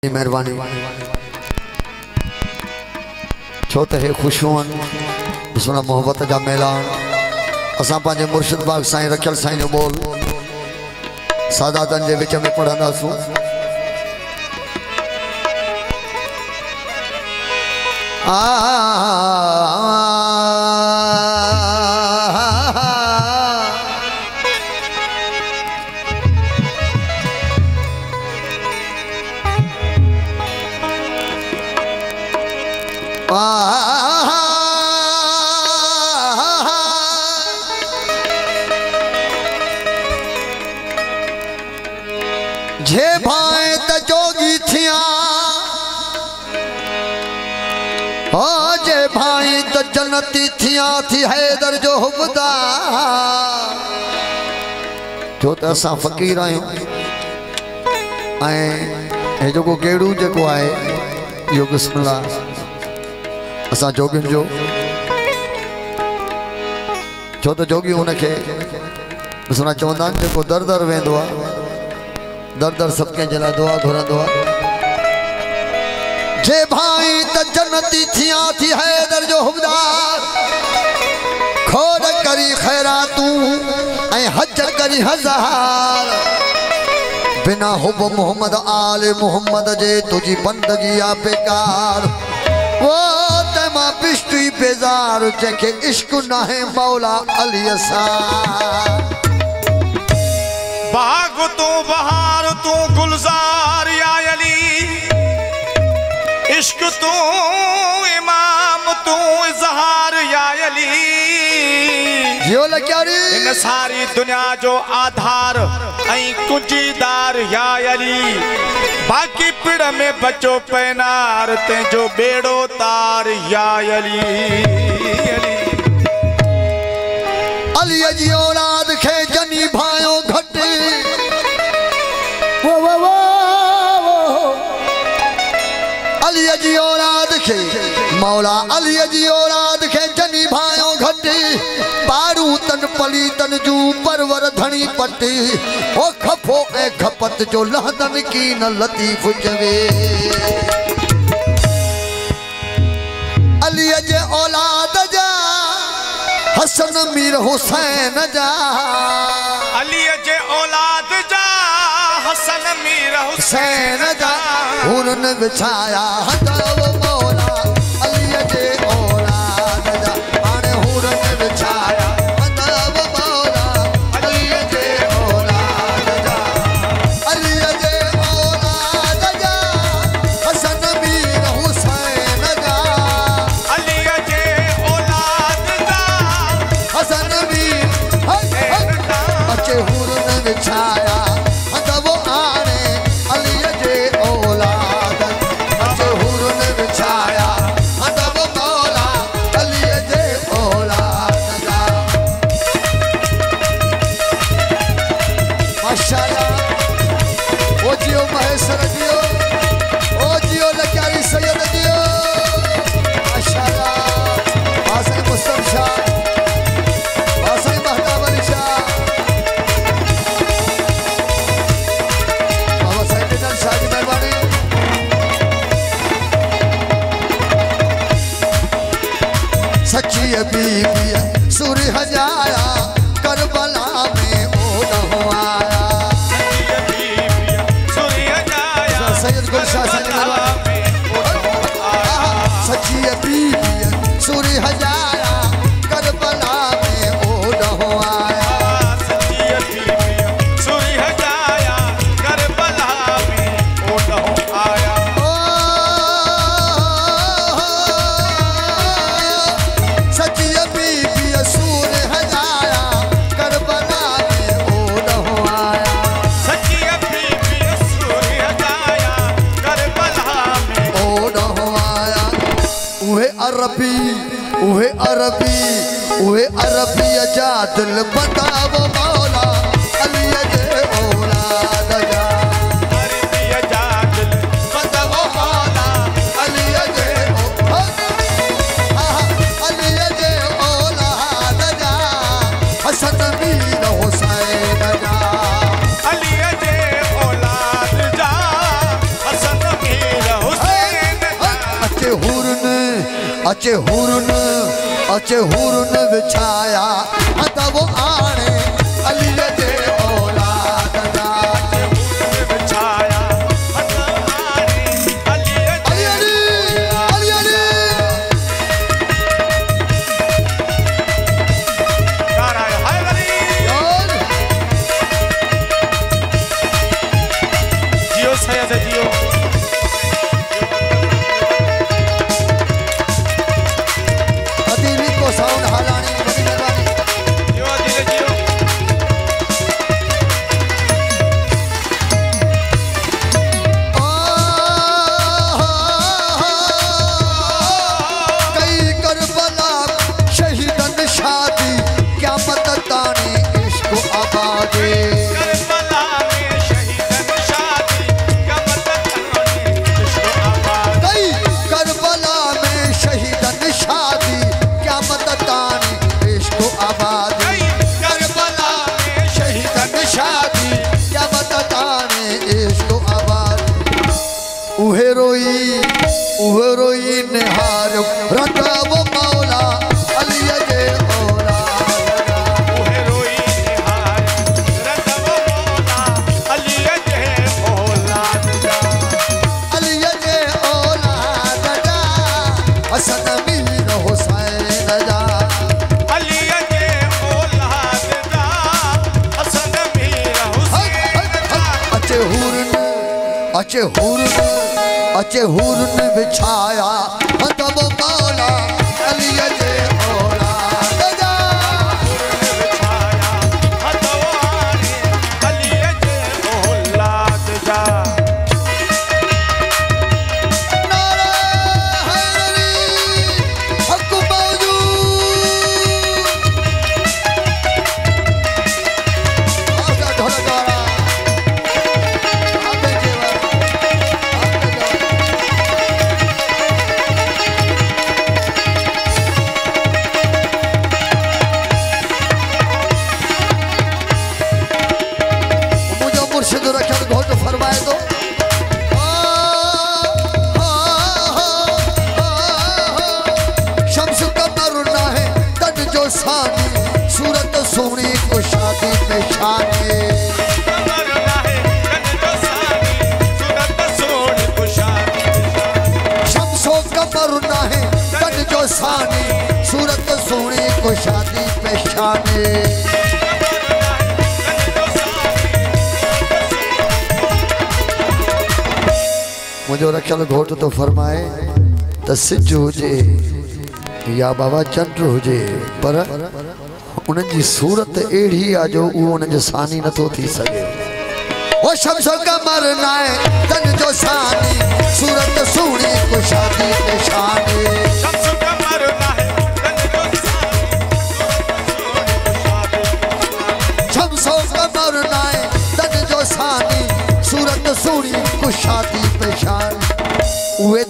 मेहरबानी छो त हे खुशून सुना मोहब्बत जा मेलान असां पंहिंजे मुर्शिद बाग साईं रखियल साईं जो बोल सादातन जे विच में पढ़ंदासूं। जे भाए त जोगी थिया ओ जे भाई त जन्नती थिया थी हैदर जो हुबदा जो त असां फ़कीर आहियूं ऐं जो गेड़ू जेको आहे इहो बिस्मिल्लाह असां जोगियुनि जो छो त जोगी उनखे बिस्मिल्लाह चवंदा आहिनि जेको दर दर वेंदो आहे दर दर सबके जला दुआ घुरंदो आहे। जे भाई त जन्नती थिया थी हैदर जो हुबदार खोड़ करी खैरातूं ऐं हज करी हजार बिना हुब मोहम्मद आले मोहम्मद जे तुझी बंदगी आ बेकार वो तमा बिश्ती बेजार जेके इश्क नाहे मौला अली सा बाग तू बहार तू गुलजार या अली इश्क तू इमाम तू इजहार या अली इन सारी दुनिया जो आधार ऐं कुंजीदार या अली बाकी पिड़ में बचो पैनार तेजो बेड़ो तार या अली अली जी औलाद खे जनी भायो घट अली जी औलाद खे मौला अली जी औलाद खे जनी भायो घट पारू तन पली तन जू परवर धनी पटी ओ खफो ए खपत जो लहदन की न लतीफ जवे अली जे औलाद जा हसन मीर हुसैन जा अली जे औलाद जा हसन मीर हुसैन जा हुरन बिछाया हदव मौला अली जे औलाद जा हाणे हुरन बिछाया हदव मौला अली जे औलाद जा अली जे औलाद जा हसन मीर हुसैन जा अली जे औलाद जा हसन मीर बच्चे हुरन बिछाया हदव आने अली जे औलाद बच्चे हुरन बिछाया हदव मौला अली जे औलाद जा माशाअल्लाह ओ जियो महेश्वर जियो ओ जियो लकारी सैयद जियो माशाअल्लाह आसे मुस्तफा शाह आसे महताब अली शाह बाबा साहब ने शाह की मेहरबानी सच्ची बीबी सूरी हजाया करबला में ओ न आया सैयद गुलशाह साहब ने सच्ची बीबी सूरी हजाया करबला में ओ न आया सच्ची बीबी सूर हजाया करबला में ओ न आया सच्ची बीबी सूरी हजाया करबला में ओ न आया उहे अरबी जा दिल बताव मौला अली जे औलाद जा अरबी जा दिल बताव मौला अली जे औलाद जा हसन मीर हुसैन जा अली जे औलाद जा हसन मीर अचे हुरन विछाया हथ वो आणे अली जे औलाद जा विछाया हथ आणे अली नाराय हैदरी जियो सैयद जियो साउंड हालानी बड़ी मेहरबानी जियो दिल जियो कई करबला शहीदन शादी क्या मत तानी इश्क आबादी करबला में शहीदन शादी क्या मत तानी इश्क आबादी करबला में शहीदन शादी तानी इश्क आबादी करबला में शहीदन शादी क्या बताने इश्क आबादी उहे रोई निहार रंगा वो मौला अली जे औलाद उहे रोई निहार रंगा वो मौला अली जे औलाद जा अली जे औलाद जा हसन मीर हुसैन जा अचे हुरन विछाया हथ वो मौला अली जे औलाद जा विछाया हथ वो आणे अली जे औलाद जा नारे हैदरी हक मौजूद आजा ढोलकारा फरमाए दो शम्स कमर ना है तन जो सानी सूरत सोनी को शादी में शानी कमर ना है तन जो सानी सूरत सोनी को शादी शम्सो कमर ना है तन जो सानी सूरत सोनी को शादी में शानी मुझे रखियल घोट तो फरमाए त सिज हुजे या बाबा चंड हुजे पर उनजी सूरत एड़ी आ जो उन जो सानी न तो थी सके ओ शम्स कमर नाए तन जो सानी सूरत सोनी को शादी पे शानी शम्स कमर नाए तन जो सानी शम्स कमर नाए तन जो सानी सूरत सोनी को शादी पे शानी उहे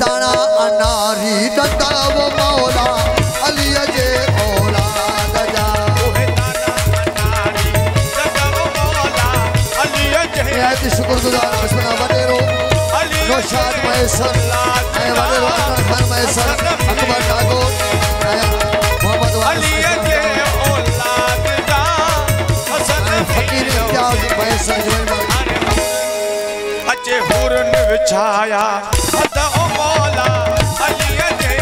दाना अनारी दंदा वो मौला अली जे औलाद जा उहे दाना अनारी दंदा वो मौला अली जे निहायत शुक्रगुजार बिस्मिल्लाह वडेरो नौशाद मैसर वडेरो खान मैसर अकबर डागो मोहम्मद अली जे औलाद जा हसन फकीर इम्तियाज मैसर अचे हुरन विछाया हथ ओ मौला अली जे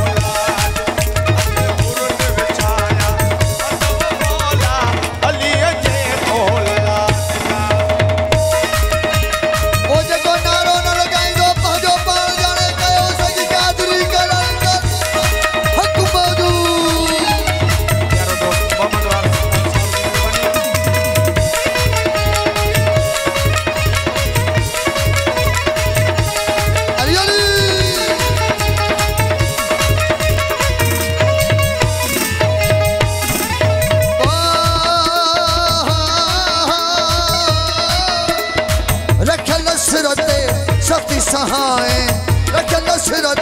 औलाद अचे हुरन विछाया हथ ओ मौला अली जे औलाद ओ जको नारो न लगाइंदो पंहिंजो पाण जाने कयो सजी कादरी करण कर हक मौजूद यारो दोस्त मोहम्मद वाला सती सहाय रखल सिरत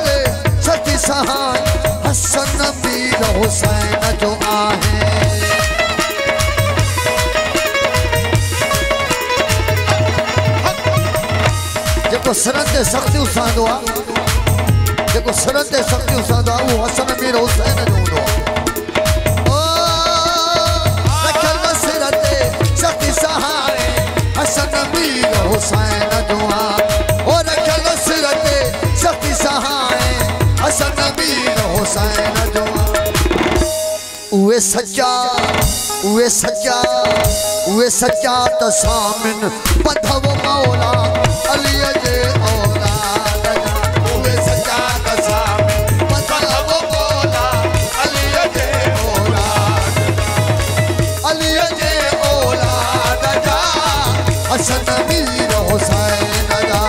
सती सहाय हसन मीर हुसैन जो आहे जेको सरन ते सख्ती उसांदो आहे जेको सरन ते सख्ती उसांदो आहे उहो हसन मीर हुसैन जो हूंदो आहे ओ रखियल सिर ते सख्ती सहारे हसन मीर हुसैन जो आहे ओ रखियल सिर ते सख्ती सहारे हसन मीर हुसैन जो आहे उहे सच्चा तसामिन बधव मौला अली जे औलाद उहे सच्चा तसामिन बधव मौला अली जे औलाद जा हसन मीर हुसैन जा